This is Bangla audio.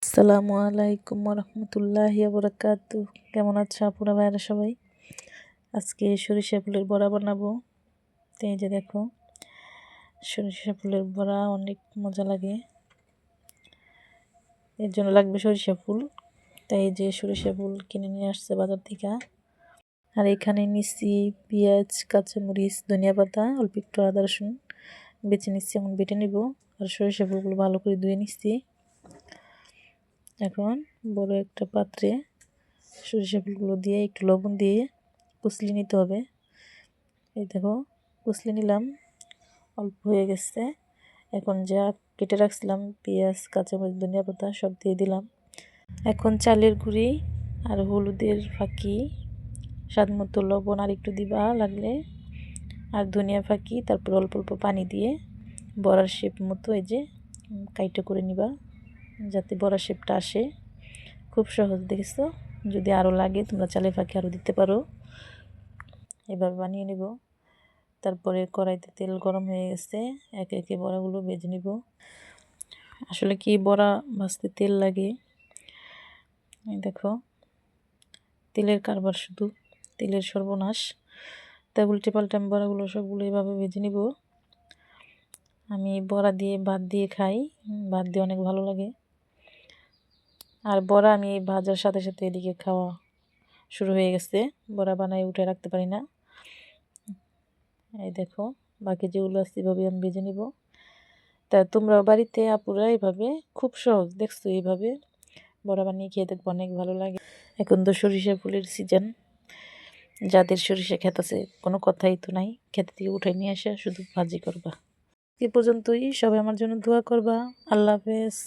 আসসালামু আলাইকুম রহমতুল্লাহি বারাকাতু। কেমন আছো আপুরা ভাইরা সবাই? আজকে সরিষা ফুলের বড়া বানাবো। তো এই যে দেখো, সরিষা ফুলের বড়া অনেক মজা লাগে, এর জন্য লাগবে সরিষা ফুল। তাই এই যে সরিষা ফুল কিনে নিয়ে আসছে বাজার থেকে। আর এখানে নিচ্ছি পেঁয়াজ, কাঁচামরিচ, ধনিয়া পাতা, অল্প একটু আদা রসুন বেছে নিচ্ছি, এমন বেটে নিব। আর সরিষা ফুলগুলো ভালো করে ধুয়ে নিচ্ছি। এখন বড় একটা পাত্রে সরিষা ফুলগুলো দিয়ে একটু লবণ দিয়ে কুচলে নিতে হবে। এই দেখো, কুচলে নিলাম, অল্প হয়ে গেছে। এখন যা কেটে রাখছিলাম পেঁয়াজ, কাঁচামরিচ, ধনিয়া পাতা সব দিয়ে দিলাম। এখন চালের গুঁড়ি আর হলুদের ফাঁকি, স্বাদ মতো লবণ আর একটু দিবা লাগলে, আর ধনিয়া ফাঁকি, তারপর অল্প অল্প পানি দিয়ে বড়ার শেপ মতো এই যে কাইটা করে নিবা, যাতে বড়ার শেপটা আসে। খুব সহজ, দেখেছো? যদি আরও লাগে তোমরা চালের ফাঁকি আরও দিতে পারো। এভাবে বানিয়ে নেব। তারপরে কড়াইতে তেল গরম হয়ে গেছে, একে একে বড়াগুলো ভেজে নিব। আসলে কি বড়া ভাজতে তেল লাগে, এই দেখো তেলের কারবার, শুধু তেলের সর্বনাশ। তাই উল্টে পাল্টে আমি বড়াগুলো সবগুলো এভাবে ভেজে নিব। আমি বড়া দিয়ে ভাত দিয়ে খাই, ভাত দিয়ে অনেক ভালো লাগে। আর বড়া আমি ভাজার সাথে সাথে এদিকে খাওয়া শুরু হয়ে গেছে, বড়া বানাই উঠে রাখতে পারি না। এই দেখো বাকি যেগুলো আছে এভাবে আমি ভেজে নিব। তা তোমরা বাড়িতে আপুরা এইভাবে, খুব সহজ, দেখছো? এইভাবে বড়া বানিয়ে খেয়ে দেখবো, অনেক ভালো লাগে। এখন তো সরিষা ফুলের সিজন, যাদের সরিষা ক্ষেত আছে কোনো কথাই তো নাই, ক্ষেত থেকে উঠাই নিয়ে আসা শুধু ভাজি করবা। এ পর্যন্তই, সবাই আমার জন্য দোয়া করবা। আল্লাহ হাফেজ।